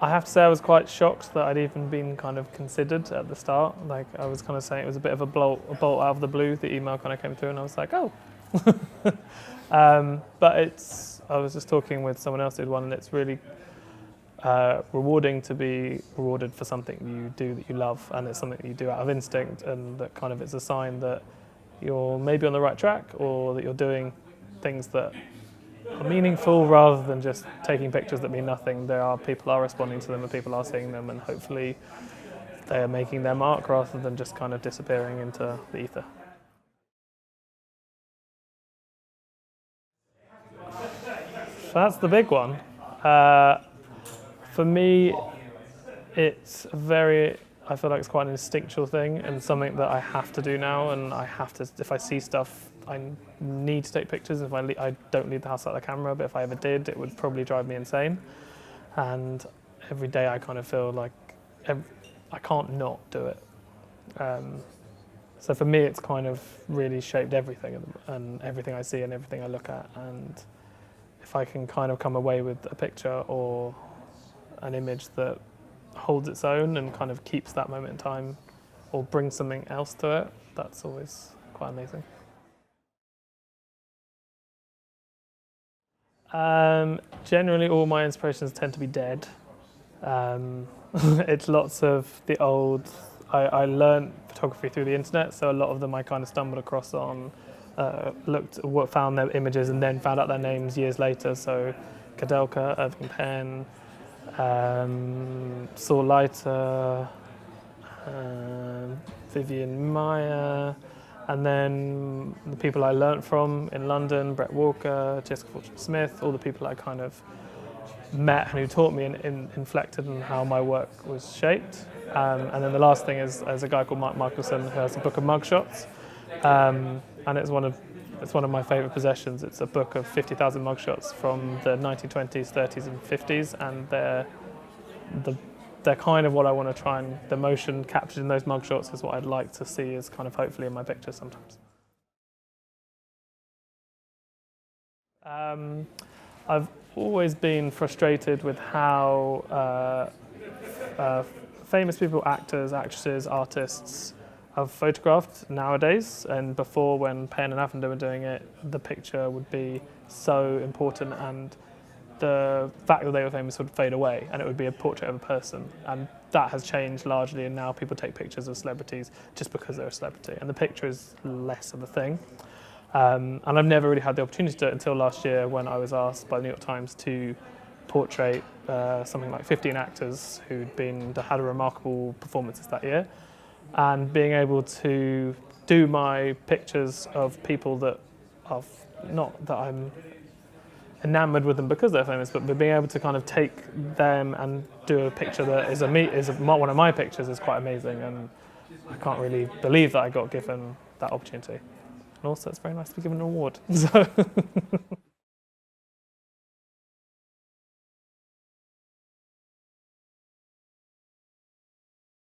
I have to say I was quite shocked that I'd even been kind of considered at the start. Like I was kind of saying it was a bit of a bolt out of the blue. The email kind of came through and I was like, oh. But I was just talking with someone else who did one, and it's really rewarding to be rewarded for something you do that you love, and it's something that you do out of instinct, and that kind of it's a sign that you're maybe on the right track, or that you're doing things that are meaningful rather than just taking pictures that mean nothing. People are responding to them and people are seeing them, and hopefully they are making their mark rather than just kind of disappearing into the ether. That's the big one. For me, I feel like it's quite an instinctual thing and something that I have to do now, and if I see stuff, I need to take pictures. If I don't leave the house without the camera, but if I ever did, it would probably drive me insane. And every day I kind of feel like I can't not do it. So for me, it's kind of really shaped everything and everything I see and everything I look at. And if I can kind of come away with a picture or an image that holds its own and kind of keeps that moment in time or brings something else to it, that's always quite amazing. Generally, all my inspirations tend to be dead. It's lots of the old. I learned photography through the internet, so a lot of them I kind of stumbled across on, found their images and then found out their names years later. So Kadelka, Irving Penn, Saul Leiter, Vivian Meyer, and then the people I learnt from in London, Brett Walker, Jessica Fortune-Smith, all the people I kind of met and who taught me and inflected on how my work was shaped. And then the last thing is a guy called Mark Michelson who has a book of mugshots, and it's one of my favourite possessions. It's a book of 50,000 mugshots from the 1920s, 30s and 50s, and they're kind of what I want to try, and the emotion captured in those mugshots is what I'd like to see as kind of hopefully in my pictures sometimes. I've always been frustrated with how famous people, actors, actresses, artists, are photographed nowadays, and before, when Penn and Avender were doing it, the picture would be so important and the fact that they were famous would fade away and it would be a portrait of a person, and that has changed largely, and now people take pictures of celebrities just because they're a celebrity and the picture is less of a thing. And I've never really had the opportunity to do it until last year when I was asked by the New York Times to portrait something like 15 actors who'd had remarkable performances that year, and being able to do my pictures of people that not that I'm enamored with them because they're famous, but being able to kind of take them and do a picture that is one of my pictures is quite amazing, and I can't really believe that I got given that opportunity. And also, it's very nice to be given an award. So